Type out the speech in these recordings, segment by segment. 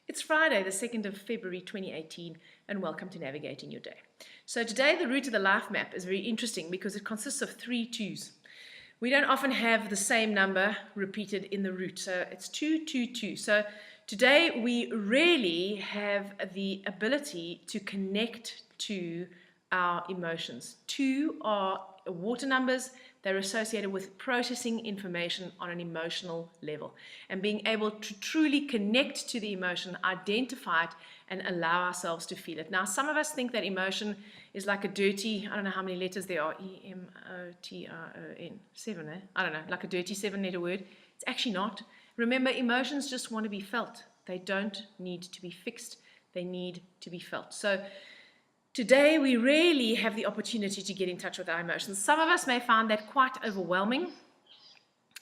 It's Friday, the 2nd of February 2018, and welcome to Navigating Your Day. So today the root of the life map is very interesting because it consists of 3 twos. We don't often have the same number repeated in the root, so it's 2, 2, 2. So today we really have the ability to connect to our emotions. 2 are water numbers. They're associated with processing information on an emotional level and being able to truly connect to the emotion, identify it, and allow ourselves to feel it. Now, some of us think that emotion is like a dirty, I don't know how many letters there are, E-M-O-T-R-O-N, 7, eh? I don't know, like a dirty 7-letter word. It's actually not. Remember, emotions just want to be felt. They don't need to be fixed. They need to be felt. So today, we really have the opportunity to get in touch with our emotions. Some of us may find that quite overwhelming.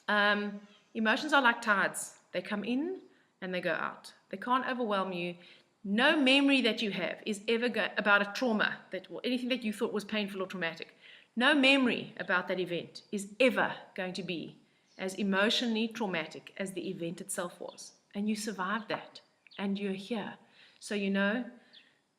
Emotions are like tides. They come in and they go out. They can't overwhelm you. No memory that you have is ever about a trauma, or anything that you thought was painful or traumatic. No memory about that event is ever going to be as emotionally traumatic as the event itself was. And you survived that, and you're here. So you know,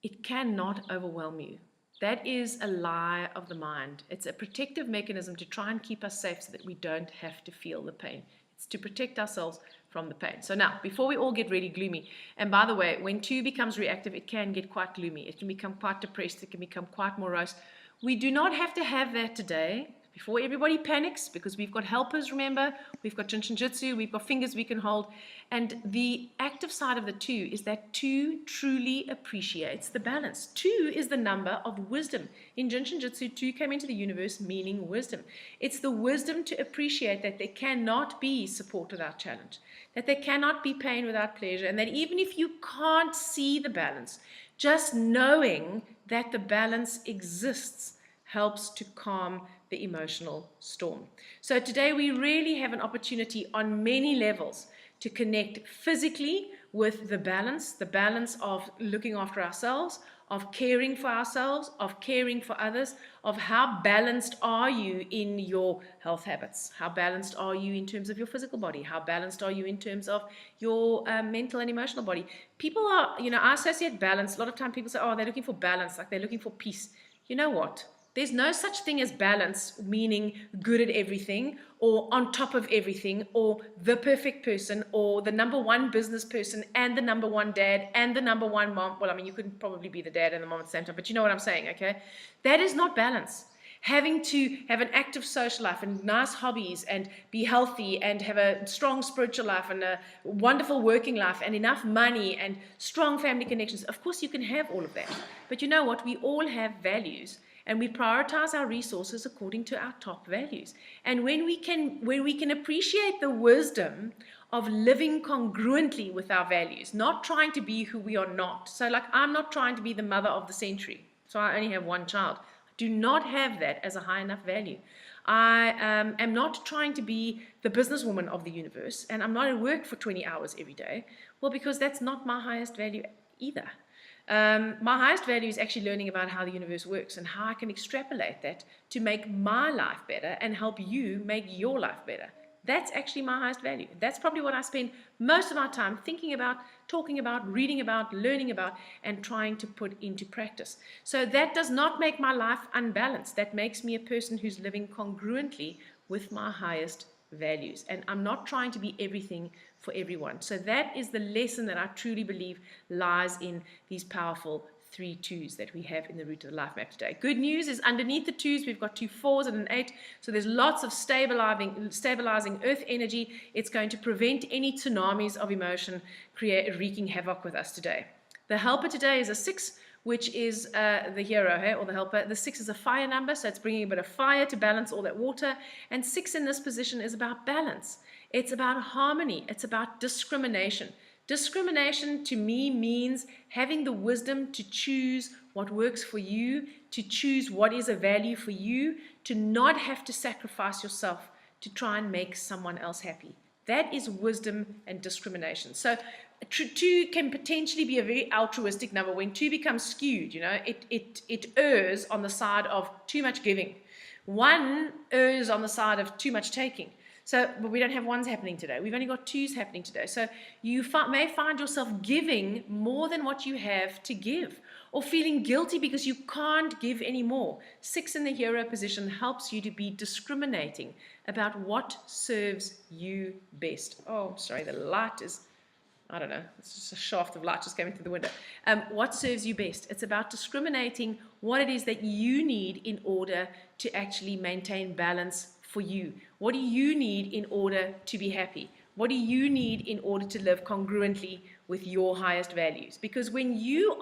it cannot overwhelm you. That is a lie of the mind. It's a protective mechanism to try and keep us safe so that we don't have to feel the pain. It's to protect ourselves from the pain. So now, before we all get really gloomy, and by the way, when 2 becomes reactive, it can get quite gloomy. It can become quite depressed. It can become quite morose. We do not have to have that today. Before everybody panics, because we've got helpers, remember, we've got Jinshinjutsu, we've got fingers we can hold, and the active side of the 2 is that 2 truly appreciates the balance. 2 is the number of wisdom. In Jinshinjutsu, 2 came into the universe meaning wisdom. It's the wisdom to appreciate that there cannot be support without challenge, that there cannot be pain without pleasure, and that even if you can't see the balance, just knowing that the balance exists helps to calm the emotional storm. So today we really have an opportunity on many levels to connect physically with the balance of looking after ourselves, of caring for ourselves, of caring for others, of how balanced are you in your health habits, how balanced are you in terms of your physical body, how balanced are you in terms of your mental and emotional body. People are, I associate balance, a lot of time people say, oh, they're looking for balance, like they're looking for peace. You know what? There's no such thing as balance, meaning good at everything, or on top of everything, or the perfect person, or the number 1 business person, and the number 1 dad, and the number 1 mom. Well, I mean, you couldn't probably be the dad and the mom at the same time, but you know what I'm saying, okay? That is not balance. Having to have an active social life and nice hobbies and be healthy and have a strong spiritual life and a wonderful working life and enough money and strong family connections. Of course, you can have all of that. But you know what? We all have values. And we prioritize our resources according to our top values. And when we can appreciate the wisdom of living congruently with our values, not trying to be who we are not. So like, I'm not trying to be the mother of the century, so I only have 1 child. I do not have that as a high enough value. I am not trying to be the businesswoman of the universe, and I'm not at work for 20 hours every day. Well, because that's not my highest value either. My highest value is actually learning about how the universe works and how I can extrapolate that to make my life better and help you make your life better. That's actually my highest value. That's probably what I spend most of my time thinking about, talking about, reading about, learning about, and trying to put into practice. So that does not make my life unbalanced. That makes me a person who's living congruently with my highest values. And I'm not trying to be everything for everyone. So that is the lesson that I truly believe lies in these powerful 3 twos that we have in the root of the life map today. Good news is underneath the 2s, we've got 2 4s and an 8. So there's lots of stabilizing earth energy. It's going to prevent any tsunamis of emotion wreaking havoc with us today. The helper today is a 6, which is the hero, or the helper. The 6 is a fire number, so it's bringing a bit of fire to balance all that water. And 6 in this position is about balance. It's about harmony. It's about discrimination. Discrimination to me means having the wisdom to choose what works for you, to choose what is a value for you, to not have to sacrifice yourself to try and make someone else happy. That is wisdom and discrimination. So 2 can potentially be a very altruistic number. When 2 becomes skewed, it errs on the side of too much giving. 1 errs on the side of too much taking. But we don't have ones happening today. We've only got twos happening today. So you may find yourself giving more than what you have to give, or feeling guilty because you can't give anymore. 6 in the hero position helps you to be discriminating about what serves you best. Oh, sorry, the light is, I don't know, it's just a shaft of light just came into the window. What serves you best? It's about discriminating what it is that you need in order to actually maintain balance for you. What do you need in order to be happy? What do you need in order to live congruently with your highest values? Because when you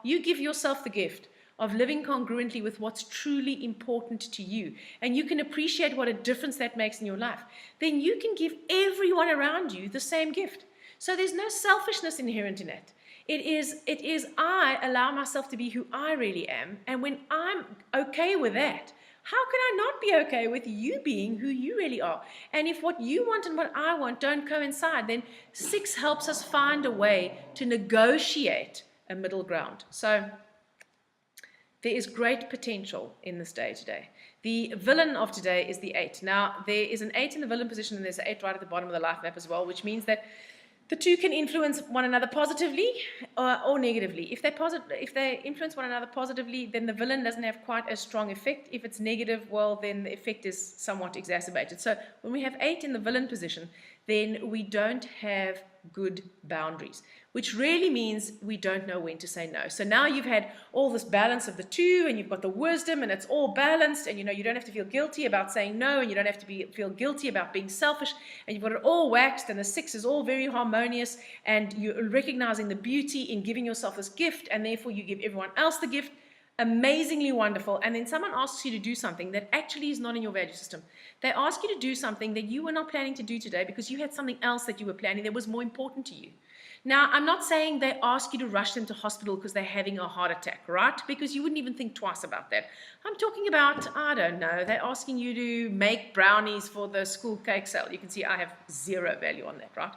give yourself the gift of living congruently with what's truly important to you, and you can appreciate what a difference that makes in your life, then you can give everyone around you the same gift. So there's no selfishness inherent in it. It is I allow myself to be who I really am, and when I'm okay with that, how can I not be okay with you being who you really are? And if what you want and what I want don't coincide, then 6 helps us find a way to negotiate a middle ground. So there is great potential in this day today. The villain of today is the 8. Now, there is an 8 in the villain position, and there's an 8 right at the bottom of the life map as well, which means that the 2 can influence one another positively or negatively. If they influence one another positively, then the villain doesn't have quite as strong effect. If it's negative, well, then the effect is somewhat exacerbated. So when we have 8 in the villain position, then we don't have good boundaries, which really means we don't know when to say no. So now you've had all this balance of the 2, and you've got the wisdom, and it's all balanced, and you don't have to feel guilty about saying no, and you don't have to feel guilty about being selfish, and you've got it all waxed, and the 6 is all very harmonious, and you're recognizing the beauty in giving yourself this gift, and therefore you give everyone else the gift. Amazingly wonderful. And then someone asks you to do something that actually is not in your value system. They ask you to do something that you were not planning to do today because you had something else that you were planning that was more important to you. Now, I'm not saying they ask you to rush them to hospital because they're having a heart attack, right? Because you wouldn't even think twice about that. I'm talking about, I don't know, they're asking you to make brownies for the school cake sale. You can see I have 0 value on that, right?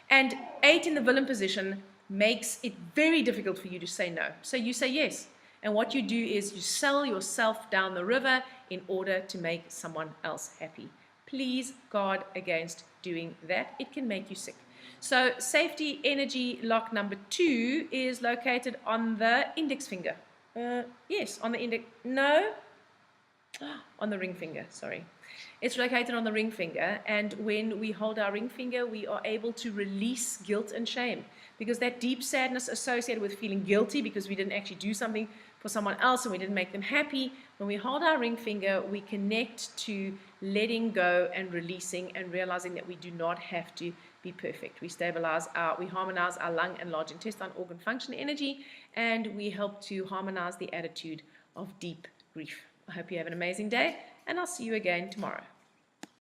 And 8 in the villain position makes it very difficult for you to say no. So you say yes. And what you do is you sell yourself down the river in order to make someone else happy. Please guard against doing that. It can make you sick. So safety energy lock number 2 is located on the index finger. Yes, on the index. No, on the ring finger, sorry. It's located on the ring finger, and when we hold our ring finger, we are able to release guilt and shame, because that deep sadness associated with feeling guilty because we didn't actually do something for someone else and we didn't make them happy, when we hold our ring finger, we connect to letting go and releasing and realizing that we do not have to be perfect. We harmonize our lung and large intestine organ function energy, and we help to harmonize the attitude of deep grief. I hope you have an amazing day, and I'll see you again tomorrow.